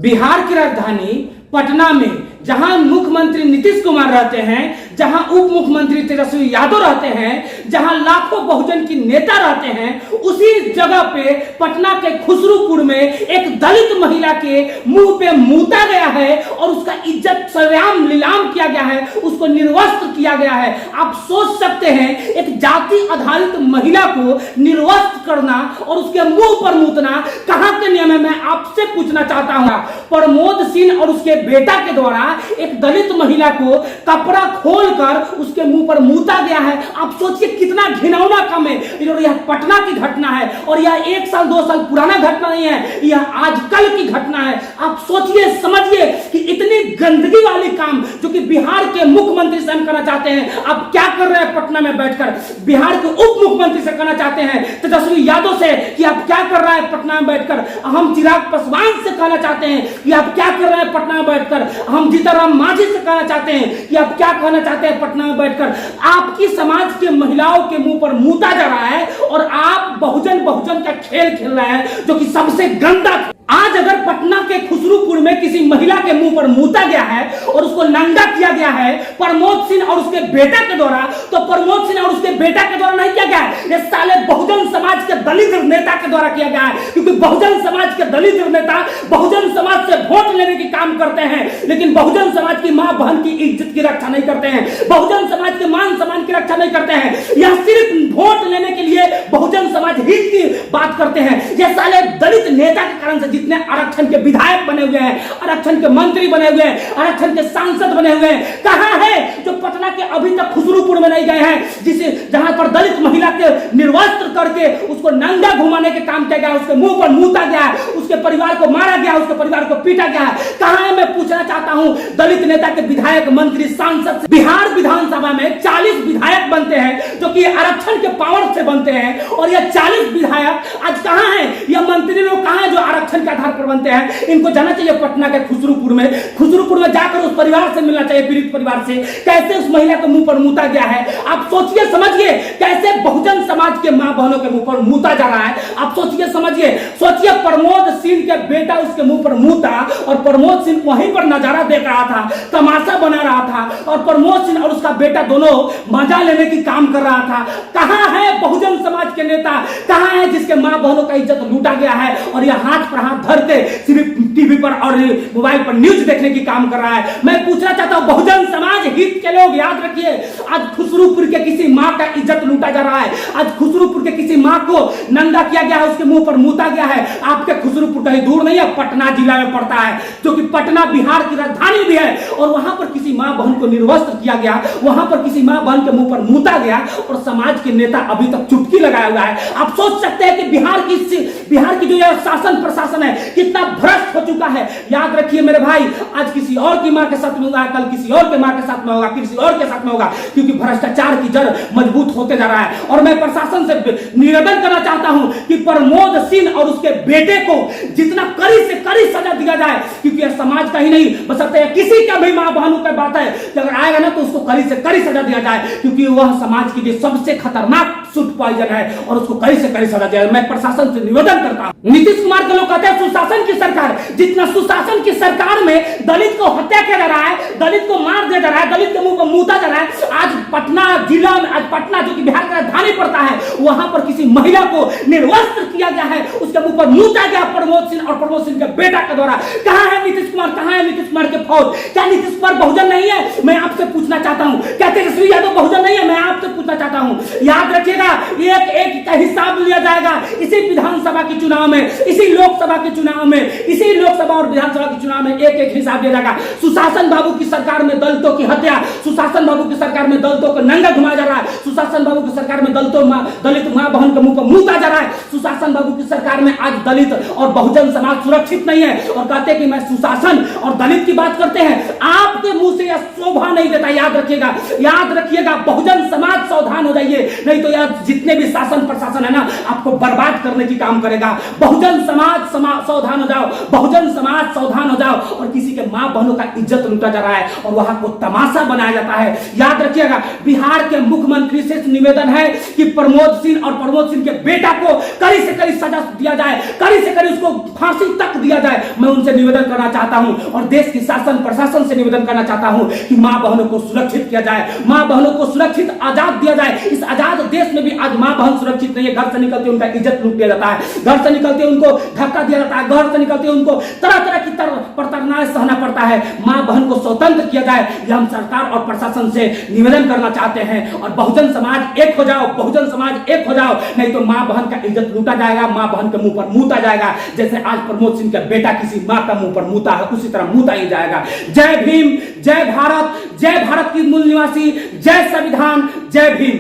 बिहार की राजधानी पटना में जहां मुख्यमंत्री नीतीश कुमार रहते हैं, जहां उप मुख्यमंत्री तेजस्वी यादव रहते हैं, जहां लाखों बहुजन की नेता रहते हैं, उसी जगह पे पटना के खुसरूपुर में एक दलित महिला के मुंह पे मूता गया है और उसका इज्जत सरेआम नीलाम किया गया है, उसको निर्वस्त्र किया गया है। आप सोच सकते हैं एक जाति आधारित महिला को निर्वस्त्र करना और उसके मुंह पर मूतना कहां के नियम है? मैं आपसे पूछना चाहता हूं। प्रमोद सिंह और उसके बेटा के द्वारा एक दलित महिला को कपड़ा खोलकर उसके मुंह पर मूता गया है। आप सोचिए कितना घिनौना काम है। यह पटना की घटना है और यह 1 साल 2 साल पुराना घटना नहीं है, यह आजकल की घटना है। आप सोचिए समझिए कि इतनी गंदगी वाली काम जो कि बिहार के मुख्यमंत्री से हम करना चाहते हैं, आप क्या कर रहे हैं पटना में बैठकर? बिहार के उप मुख्यमंत्री से करना चाहते हैं तेजस्वी यादव से कि आप क्या कर रहे हैं पटना में बैठकर? हम चिराग पासवान से कहना चाहते हैं कि आप क्या कर रहे हैं पटना में बैठकर? हम जीतनराम मांझी से कहना चाहते हैं कि आप क्या कहना चाहते हैं पटना में बैठकर? आपकी समाज के महिलाओं के मुंह पर मूता जा रहा है और आप बहुजन का खेल खेल रहे हैं जो कि सबसे गंदा। आज अगर पटना के खुसरूपुर में किसी महिला के मुंह पर मूता गया है और उसको नंगा किया गया है प्रमोद सिंह और उसके बेटा के द्वारा, तो प्रमोद सिंह और उसके बेटा के द्वारा नहीं किया गया है, ये साले बहुजन समाज के दलित नेता के द्वारा किया गया है। क्योंकि बहुजन समाज के दलित नेता बहुजन समाज से वोट लेने के काम करते हैं, लेकिन बहुजन समाज की मां बहन की इज्जत की रक्षा नहीं करते हैं, बहुजन समाज के मान सम्मान की रक्षा नहीं करते हैं। यह सिर्फ वोट लेने के लिए बहुजन समाज हित की बात करते हैं। ये साले दलित नेता के कारण से जितने आरक्षण के विधायक बने हुए हैं, आरक्षण के मंत्री बने हुए हैं, आरक्षण के सांसद बने हुए हैं, कहां है जो पटना के अभी तक खुसरूपुर में नहीं गए हैं, जिसे जहां पर दलित महिला के निर्वस्त्र करके उसको नंगा घुमाने के काम किया गया, उसके मुंह पर मूता गया, उसके परिवार को मारा गया, उसके परिवार को पीटा गया, कहां है? मैं पूछना चाहता हूं दलित नेता के विधायक मंत्री सांसद। बिहार विधानसभा में 40 विधायक बनते हैं जो कि आरक्षण के पावर से बनते हैं, और यह 40 विधायक आज कहां है? यह मंत्री लोग कहां है जो आरक्षण के आधार पर बनते हैं? इनको जाना चाहिए पटना के खुसरूपुर में जाकर उस परिवार से मिलना चाहिए, पीड़ित परिवार से। कैसे उस महिला के मुंह पर मूता गया है? आप सोचिए समझिए कैसे बहुजन समाज के मां बहनों के मुंह पर मूता जा रहा है। आप सोचिए समझिए, सोचिए प्रमोद सिंह के बेटा उसके मुंह पर मूता और प्रमोद सिंह वहीं पर नजारा देख रहा था, तमाशा बना रहा था, और प्रमोद सिंह और उसका बेटा दोनों मजा लेने की काम कर रहा था। कहां है बहुजन समाज के नेता? कहां है जिसके मां बहनों का इज्जत लूटा गया है और यह हाथ पर हाथ धर के सिर्फ टीवी पर और मोबाइल पर न्यूज देखने की काम कर रहा है? मैं पूछना चाहता हूं बहुजन समाज हित के लोग याद रखिए, आज खुसरूपुर के किसी मां का इज्जत लूटा जा रहा है, आज खुसरूपुर के किसी मां को नंगा किया गया है, उसके मुंह पर मूता गया है। आपके खुसरूपुर कहीं दूर नहीं है, पटना जिला में पड़ता है, जो कि पटना बिहार की राजधानी भी है, और वहां पर किसी मां बहन को निर्वस्त्र किया गया, वहां पर किसी मां बहन के मुंह पर मूता गया और समाज के नेता अभी तक चुटकी लगाया हुआ है। आप सोच सकते हैं कि बिहार की जो यह शासन प्रशासन है कितना भ्रष्ट हो चुका है। याद रखिए मेरे भाई, आज किसी और की मां के साथ में होगा, कल किसी और के मां के साथ में होगा, किसी और के साथ में होगा, क्योंकि भ्रष्टाचार की जड़ मजबूत होते जा रहा है। और मैं प्रशासन से निवेदन करना चाहता हूं कि प्रमोद सिंह और उसके बेटे को जितना कड़ी से कड़ी सजा दिया जाए, क्योंकि यह समाज का ही नहीं बशर्ते किसी का भी मां बहनों की बात है कि अगर आएगा ना तो उसको कड़ी से कड़ी सजा दिया जाए, क्योंकि वह समाज के लिए सबसे खतरनाक फूड पॉइजन है और उसको कड़ी से कड़ी सजा दिया जाए। मैं प्रशासन से निवेदन करता हूं। नीतीश कुमार के लोग कहते हैं सुशासन की सरकार, जितना सुशासन की सरकार में दलित को हत्या किया जा रहा है, दलित को मार दिया जा रहा है, दलित के मुंह पर मूता जा रहा है। आज पटना जिला में, आज पटना जो कि बिहार का राजधानी पड़ता है, वहां पर किसी महिला को निर्वस्त्र किया गया है, उसके मुंह पर मूता गया प्रमोद सिंह और प्रमोद सिंह के बेटा के द्वारा। कहां है नीतीश कुमार? कहां है नीतीश कुमार के फौज? क्या नीतीश कुमार बहुजन नहीं है? मैं आपसे पूछना चाहता हूं। क्या तेजस्वी यादव बहुजन नहीं है? मैं आपसे पूछना चाहता हूं। याद रखिएगा, एक एक का हिसाब लिया जाएगा इसी विधानसभा के चुनाव में, इसी लोकसभा के चुनाव में, इसी लोकसभा और विधानसभा के चुनाव में एक एक हिसाब दिया जाएगा। सुशासन बाबू की सरकार में दलितों की हत्या, सुशासन बाबू की सरकार में दलितों को नंगा घुमाया जा रहा है, सुशासन बाबू की सरकार में दलित मां बहन के मुंह पर मूता जा रहा है, सुशासन बाबू की सरकार में आज दलित और बहुजन समाज सुरक्षित नहीं है, और कहते हैं कि मैं सुशासन और दलित की बात करते हैं। आपके मुंह से यह शोभा नहीं देता। याद रखिएगा बहुजन समाज सावधान हो जाइए, नहीं तो यार जितने भी शासन प्रशासन है ना, आपको बर्बाद करने की काम करेगा। बहुजन समाज सावधान हो जाओ, बहुजन समाज सावधान हो जाओ और किसी के से मां बहनों का इज्जत लूटा जा रहा है और वहां को तमाशा बनाया जाता है। याद रखिएगा, बिहार के मुख्यमंत्री से निवेदन है कि प्रमोद सिंह और प्रमोद सिंह के बेटा को कड़ी से कड़ी सजा दिया जाए, कड़ी से कड़ी उसको फांसी तक दिया जाए। मैं उनसे निवेदन करना चाहता हूं और देश की शासन प्रशासन से निवेदन करना चाहता हूं कि मां बहनों को सुरक्षित किया जाए, मां बहनों को सुरक्षित आजाद दिया जाए। इस आजाद देश में भी आज मां बहन सुरक्षित नहीं है। घर से निकलते उनका इज्जत लूट लिया जाता है, घर से निकलते उनको धक्का दिया जाता है, घर से निकलते उनको तरह तरह की प्रताड़नाएं सहना पड़ता है। मां बहन को स्वतंत्र किया जाए, यह हम सरकार और प्रशासन से निवेदन करना चाहते हैं। और बहुजन समाज एक हो जाओ, बहुजन समाज एक हो जाओ, नहीं तो मां बहन का इज्जत लूटा जाएगा, मां बहन के मुंह पर मूता जाएगा। जैसे आज प्रमोद सिंह का बेटा किसी मां का मुंह पर मूता है, उसी तरह मूता ही जाएगा। जय भीम, जय भारत, जय भारत की मूल निवासी, जय संविधान, जय भीम।